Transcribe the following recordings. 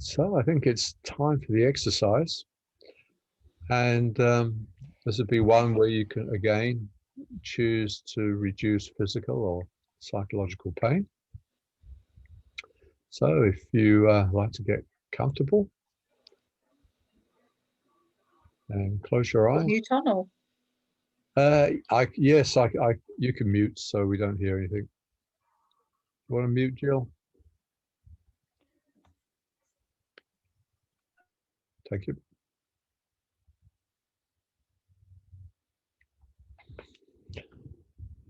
So I think it's time for the exercise. And this would be one where you can, again, choose to reduce physical or psychological pain. So if you like to get comfortable and close your eyes. Mute on or? Yes, you can mute so we don't hear anything. You want to mute, Jill? Thank you.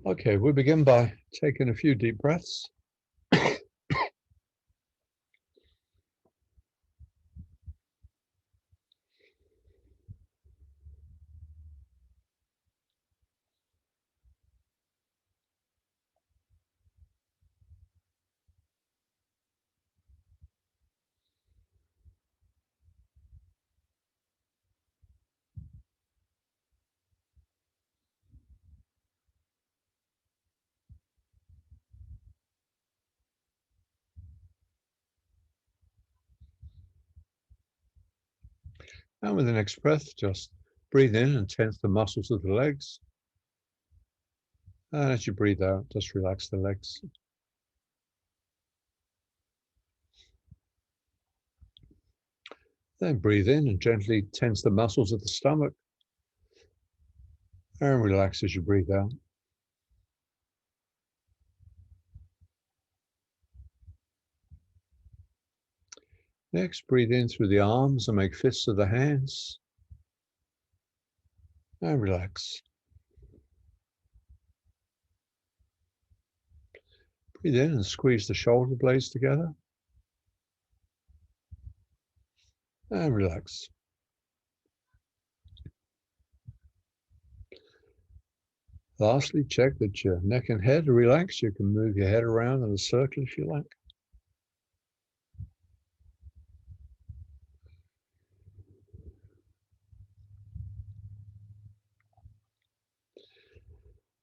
Okay, we'll begin by taking a few deep breaths. And with the next breath, just breathe in and tense the muscles of the legs. And as you breathe out, just relax the legs. Then breathe in and gently tense the muscles of the stomach. And relax as you breathe out. Next, breathe in through the arms and make fists of the hands. And relax. Breathe in and squeeze the shoulder blades together. And relax. Lastly, check that your neck and head are relaxed. You can move your head around in a circle if you like.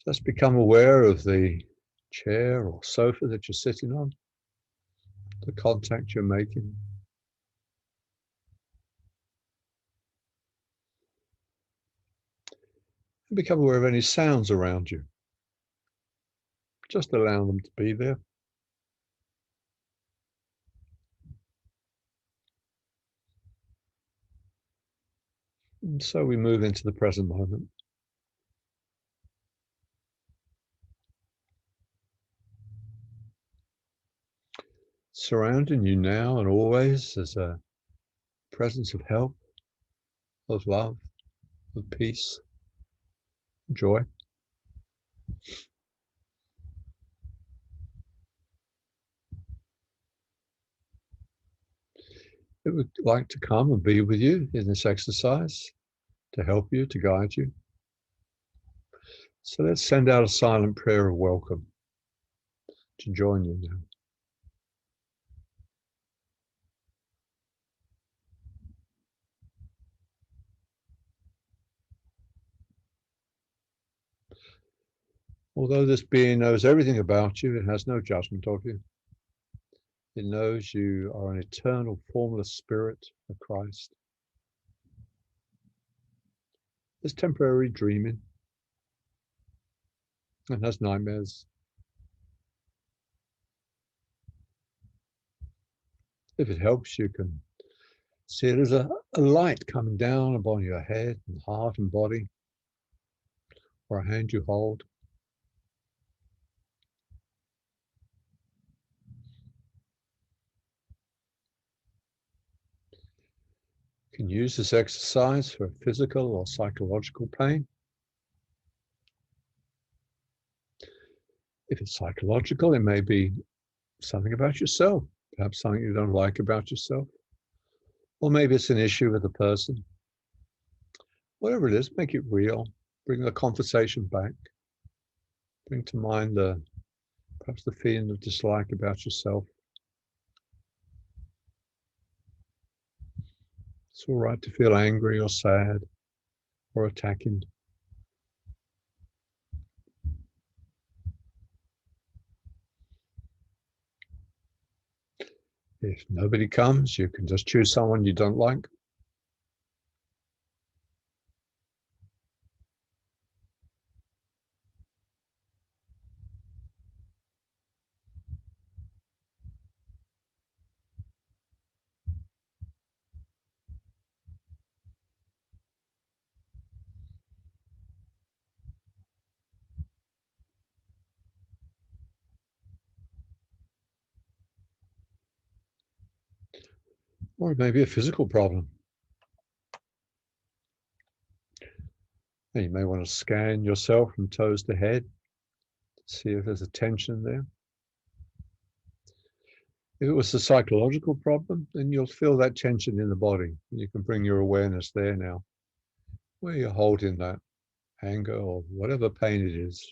Just become aware of the chair or sofa that you're sitting on, the contact you're making. And become aware of any sounds around you. Just allow them to be there. And so we move into the present moment. Surrounding you now and always is a presence of help, of love, of peace, joy. It would like to come and be with you in this exercise, to help you, to guide you. So let's send out a silent prayer of welcome to join you now. Although this being knows everything about you, it has no judgment of you. It knows you are an eternal, formless spirit of Christ. It's temporary dreaming and has nightmares. If it helps, you can see it as a light coming down upon your head and heart and body, or a hand you hold. You can use this exercise for physical or psychological pain. If it's psychological, it may be something about yourself, perhaps something you don't like about yourself. Or maybe it's an issue with a person. Whatever it is, make it real. Bring the conversation back. Bring to mind perhaps the feeling of dislike about yourself. It's all right to feel angry or sad or attacking. If nobody comes, you can just choose someone you don't like. Or maybe a physical problem. And you may want to scan yourself from toes to head, see if there's a tension there. If it was a psychological problem, then you'll feel that tension in the body. You can bring your awareness there now, where you're holding that anger or whatever pain it is.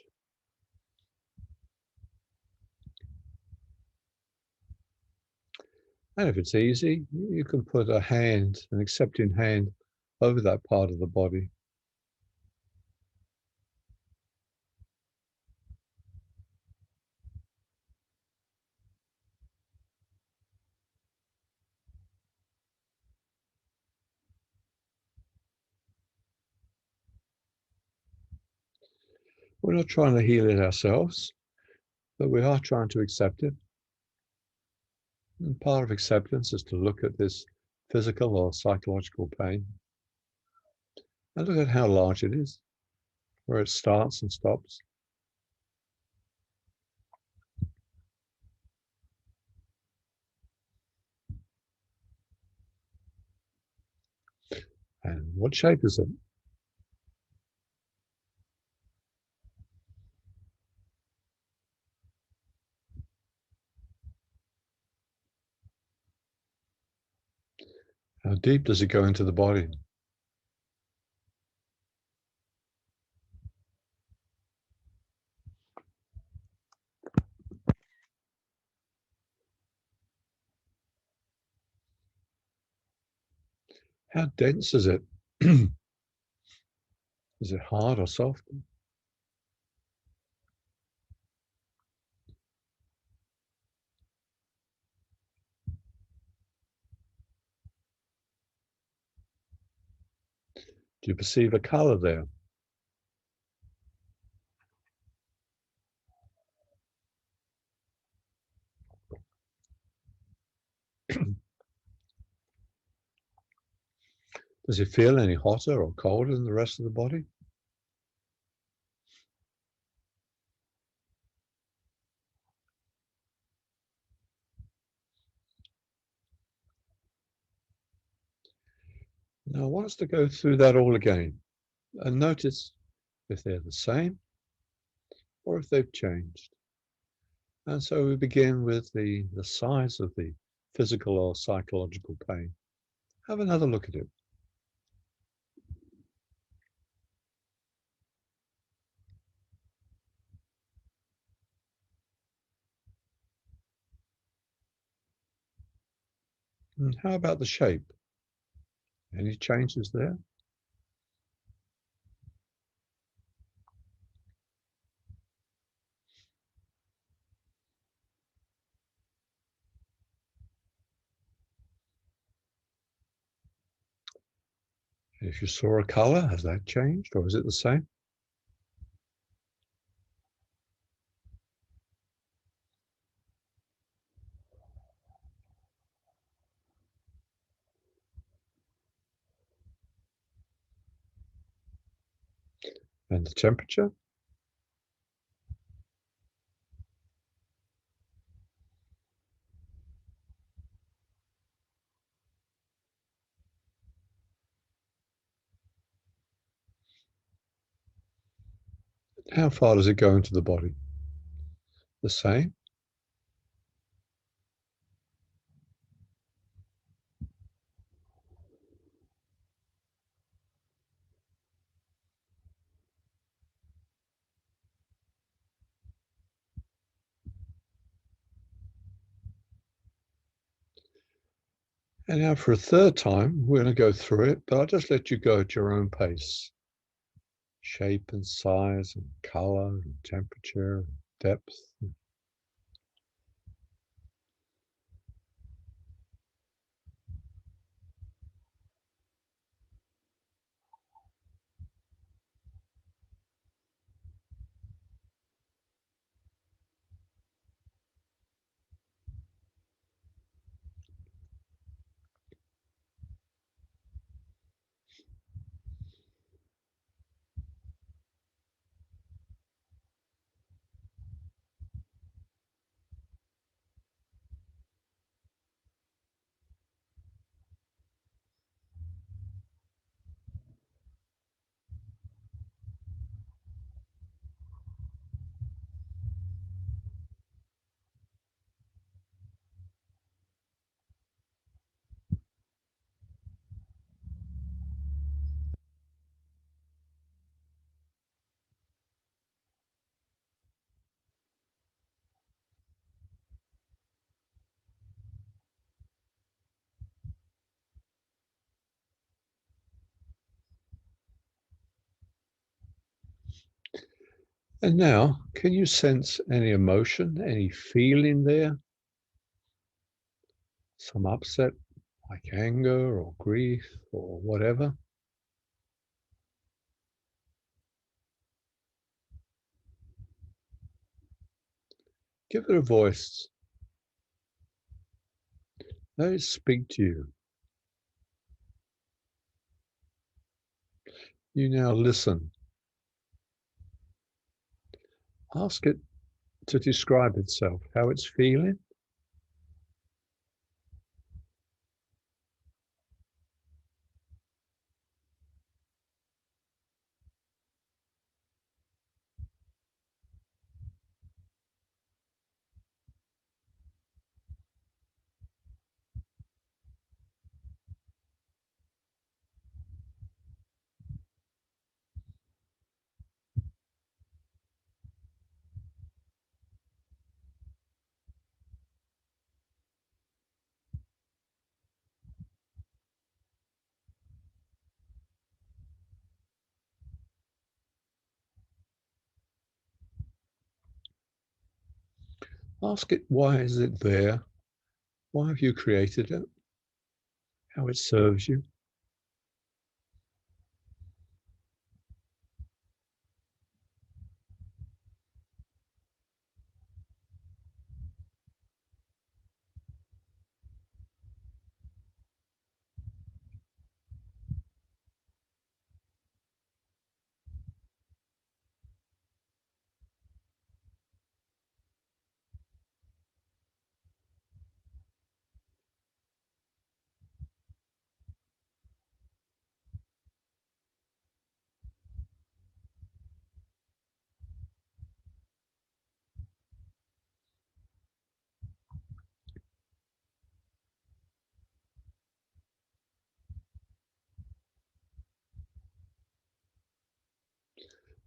And if it's easy, you can put a hand, an accepting hand, over that part of the body. We're not trying to heal it ourselves, but we are trying to accept it. And part of acceptance is to look at this physical or psychological pain and look at how large it is, where it starts and stops. And what shape is it? How deep does it go into the body? How dense is it? Is it hard or soft? Do you perceive a color there? Does it feel any hotter or colder than the rest of the body? Now I want us to go through that all again and notice if they're the same or if they've changed. And so we begin with the size of the physical or psychological pain. Have another look at it. And how about the shape? Any changes there? If you saw a color, has that changed or is it the same? And the temperature? How far does it go into the body? The same? And now for a third time, we're going to go through it, but I'll just let you go at your own pace. Shape and size and color and temperature, depth. And now, can you sense any emotion, any feeling there? Some upset, like anger or grief or whatever? Give it a voice. Let it speak to you. You now listen. Ask it to describe itself, how it's feeling. Ask it, why is it there? Why have you created it? How it serves you?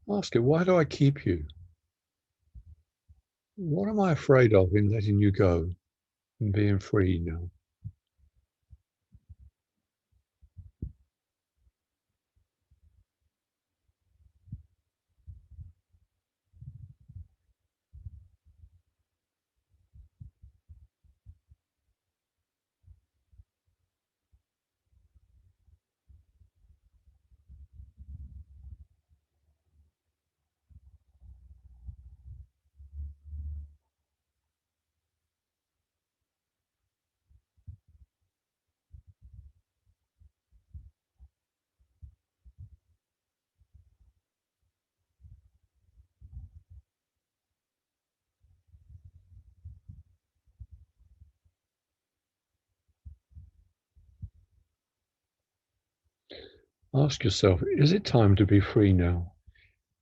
Ask it, why do I keep you? What am I afraid of in letting you go and being free now? Ask yourself, is it time to be free now?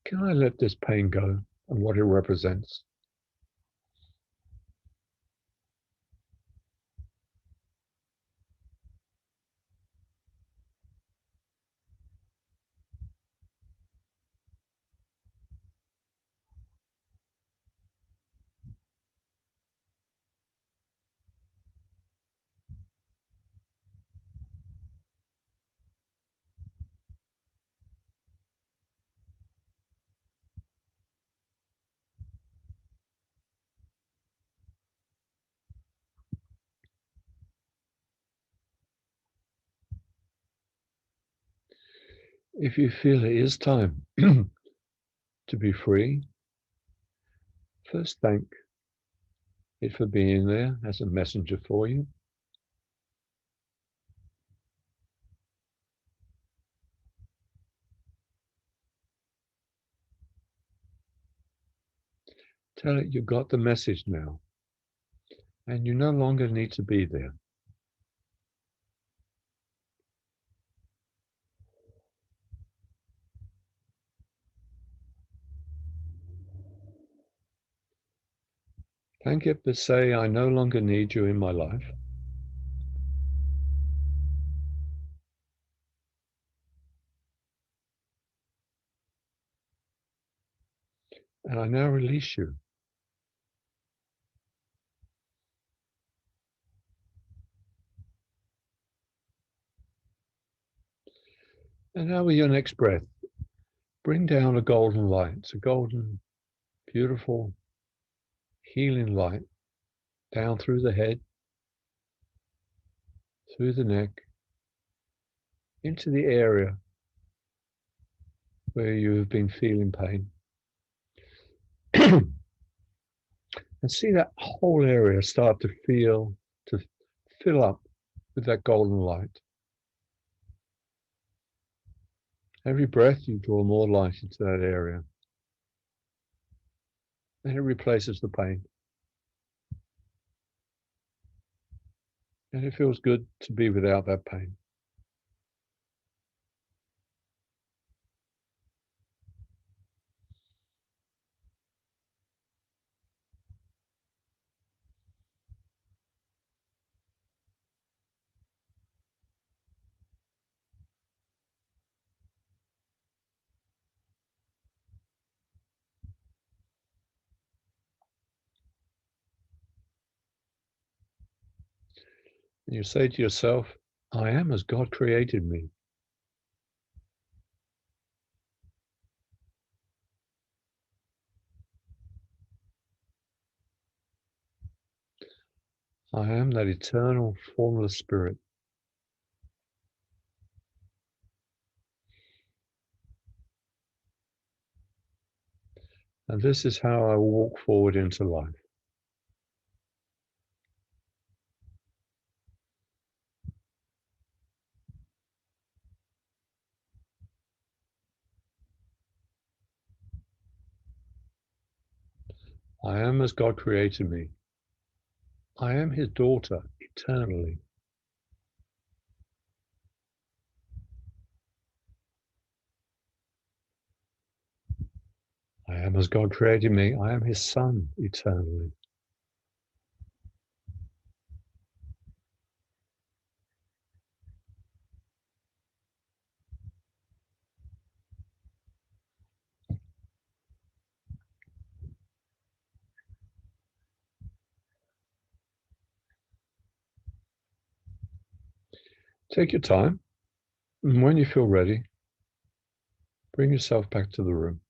Can I let this pain go and what it represents? If you feel it is time to be free, first thank it for being there as a messenger for you. Tell it you got the message now and you no longer need to be there. Thank it, but say, I no longer need you in my life. And I now release you. And now with your next breath, bring down a golden light, a golden beautiful healing light down through the head, through the neck, into the area where you have been feeling pain. And see that whole area start to fill up with that golden light. Every breath you draw more light into that area, and it replaces the pain. And it feels good to be without that pain. And you say to yourself, I am as God created me. I am that eternal, formless spirit. And this is how I walk forward into life. I am as God created me. I am his daughter eternally. I am as God created me. I am his son eternally. Take your time, and when you feel ready, bring yourself back to the room.